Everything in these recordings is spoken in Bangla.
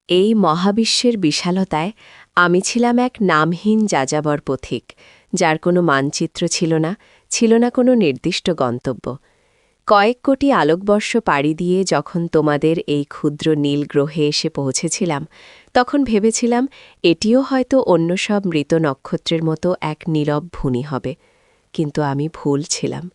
এই মহাবিশ্বের বিশালতায় আমি ছিলাম এক নামহীন যাযাবর পথিক, যার কোনো মানচিত্র ছিল না কোনো নির্দিষ্ট গন্তব্য। কয়েক কোটি আলোকবর্ষ পাড়ি দিয়ে যখন তোমাদের এই ক্ষুদ্র নীল গ্রহে এসে পৌঁছেছিলাম, তখন ভেবেছিলাম এটিও হয়তো অন্য সব মৃত নক্ষত্রের মতো এক নীরব ভূমি হবে। কিন্তু আমি ভুল ছিলাম।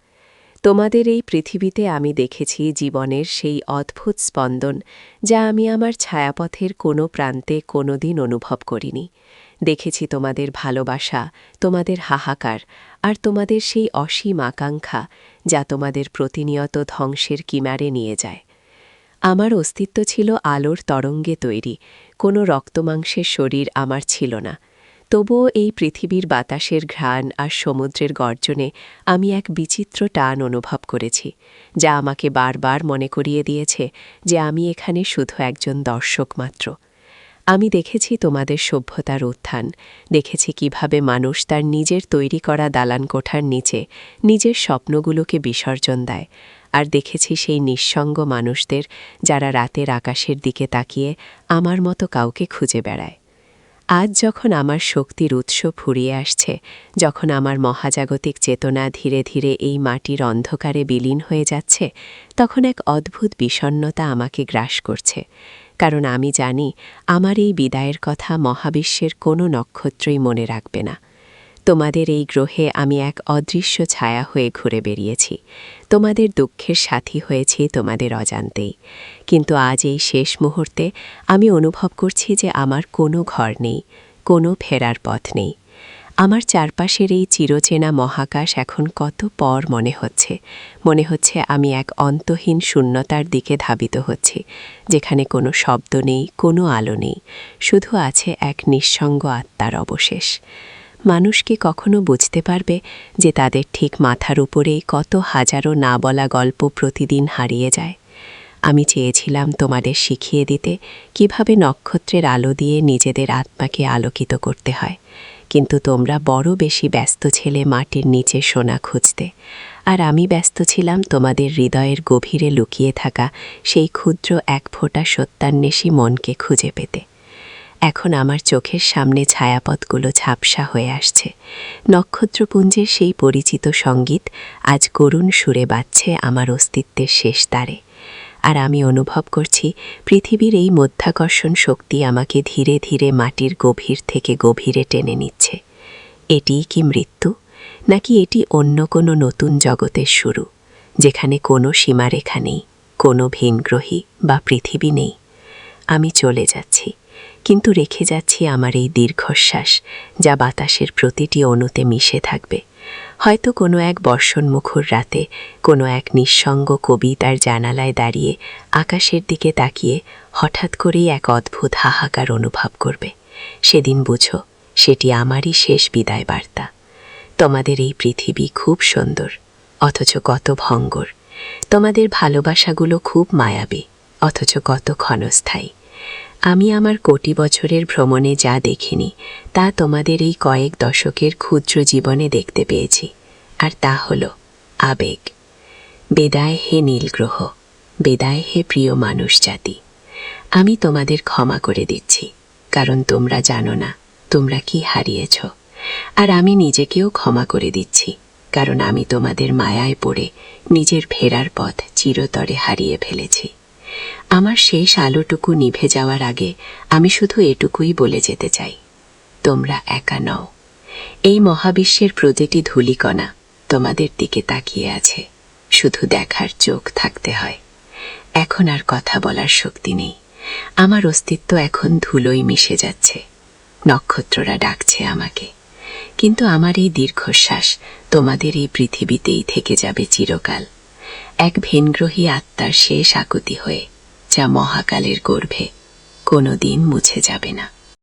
তোমাদের এই পৃথিবীতে আমি দেখেছি জীবনের সেই অদ্ভুত স্পন্দন, যা আমি আমার ছায়াপথের কোনো প্রান্তে কোনোদিন অনুভব করিনি। দেখেছি তোমাদের ভালোবাসা, তোমাদের হাহাকার, আর তোমাদের সেই অসীম আকাঙ্ক্ষা, যা তোমাদের প্রতিনিয়ত ধ্বংসের কিনারে নিয়ে যায়। আমার অস্তিত্ব ছিল আলোর তরঙ্গে তৈরি, কোনো রক্তমাংসের শরীর আমার ছিল না। তবুও এই পৃথিবীর বাতাসের ঘ্রাণ আর সমুদ্রের গর্জনে আমি এক বিচিত্র টান অনুভব করেছি, যা আমাকে বারবার মনে করিয়ে দিয়েছে যে আমি এখানে শুধু একজন দর্শক মাত্র। আমি দেখেছি তোমাদের সভ্যতার উত্থান, দেখেছি কিভাবে মানুষ তার নিজের তৈরি করা দালান কোঠার নিচে নিজের স্বপ্নগুলোকে বিসর্জন দেয়, আর দেখেছি সেই নিঃসঙ্গ মানুষদের যারা রাতের আকাশের দিকে তাকিয়ে আমার মতো কাউকে খুঁজে বেড়ায়। আজ যখন আমার শক্তির উৎস ফুরিয়ে আসছে, যখন আমার মহাজাগতিক চেতনা ধীরে ধীরে এই মাটির অন্ধকারে বিলীন হয়ে যাচ্ছে, তখন এক অদ্ভুত বিষণ্ণতা আমাকে গ্রাস করছে। কারণ আমি জানি আমার এই বিদায়ের কথা মহাবিশ্বের কোনো নক্ষত্রই মনে রাখবে না। তোমাদের এই গ্রহে আমি এক অদৃশ্য ছায়া হয়ে ঘুরে বেরিয়েছি, তোমাদের দুঃখের সাথী হয়েছি তোমাদের অজান্তেই। কিন্তু আজ এই শেষ মুহূর্তে আমি অনুভব করছি যে আমার কোনো ঘর নেই, কোনো ফেরার পথ নেই। আমার চারপাশের এই চিরচেনা মহাকাশ এখন কত পর মনে হচ্ছে আমি এক অন্তহীন শূন্যতার দিকে ধাবিত হচ্ছি, যেখানে কোনো শব্দ নেই, কোনো আলো নেই, শুধু আছে এক নিঃসঙ্গ আত্মার অবশেষ। মানুষ কি কখনো বুঝতে পারবে যে তাদের ঠিক মাথার উপরেই কত হাজারো না বলা গল্প প্রতিদিন হারিয়ে যায়? আমি চেয়েছিলাম তোমাদের শিখিয়ে দিতে কিভাবে নক্ষত্রের আলো দিয়ে নিজেদের আত্মাকে আলোকিত করতে হয়, কিন্তু তোমরা বড় বেশি ব্যস্ত ছিলে মাটির নিচে সোনা খুঁজতে, আর আমি ব্যস্ত ছিলাম তোমাদের হৃদয়ের গভীরে লুকিয়ে থাকা সেই ক্ষুদ্র এক ফোঁটা সত্যান্বেষী মনকে খুঁজে পেতে। এখন আমার চোখের সামনে ছায়াপথগুলো ঝাপসা হয়ে আসছে। নক্ষত্রপুঞ্জের সেই পরিচিত সঙ্গীত আজ করুণ সুরে বাজছে আমার অস্তিত্বের শেষ দ্বারে। আর আমি অনুভব করছি পৃথিবীর এই মধ্যাকর্ষণ শক্তি আমাকে ধীরে ধীরে মাটির গভীর থেকে গভীরে টেনে নিচ্ছে। এটিই কি মৃত্যু, নাকি এটি অন্য কোনো নতুন জগতের শুরু, যেখানে কোনো সীমারেখা নেই, কোনো ভিনগ্রহী বা পৃথিবী নেই? আমি চলে যাচ্ছি, কিন্তু রেখে যাচ্ছি আমার এই দীর্ঘশ্বাস, যা বাতাসের প্রতিটি অণুতে মিশে থাকবে। হয়তো কোনো এক বর্ষণমুখর রাতে কোনো এক নিঃসঙ্গ কবি তার জানালায় দাঁড়িয়ে আকাশের দিকে তাকিয়ে হঠাৎ করেই এক অদ্ভুত হাহাকার অনুভব করবে। সেদিন বুঝো, সেটি আমারই শেষ বিদায় বার্তা। তোমাদের এই পৃথিবী খুব সুন্দর, অথচ কত ভঙ্গুর। তোমাদের ভালোবাসাগুলো খুব মায়াবী, অথচ কত ক্ষণস্থায়ী। আমি আমার কোটি বছরের ভ্রমণে যা দেখিনি, তা তোমাদের এই কয়েক দশকের ক্ষুদ্র জীবনে দেখতে পেয়েছি, আর তা হল আবেগ। বিদায় হে নীলগ্রহ, বিদায় হে প্রিয় মানুষ জাতি। আমি তোমাদের ক্ষমা করে দিচ্ছি, কারণ তোমরা জানো না তোমরা কি হারিয়েছ। আর আমি নিজেকেও ক্ষমা করে দিচ্ছি, কারণ আমি তোমাদের মায়ায় পড়ে নিজের ফেরার পথ চিরতরে হারিয়ে ফেলেছি। আমার শেষ আলোটুকু নিভে যাওয়ার আগে আমি শুধু এটুকুই বলে যেতে চাই, তোমরা একা নও। এই মহাবিশ্বের প্রতিটি ধূলিকণা তোমাদের দিকে তাকিয়ে আছে, শুধু দেখার চোখ থাকতে হয়। এখন আর কথা বলার শক্তি নেই, আমার অস্তিত্ব এখন ধুলোয় মিশে যাচ্ছে। নক্ষত্ররা ডাকছে আমাকে, কিন্তু আমার এই দীর্ঘশ্বাস তোমাদের এই পৃথিবীতেই থেকে যাবে চিরকাল, এক ভিনগ্রহী আত্মার শেষ আকুতি হয়ে, যা মহাকালের গর্ভে কোনোদিন মুছে যাবে না।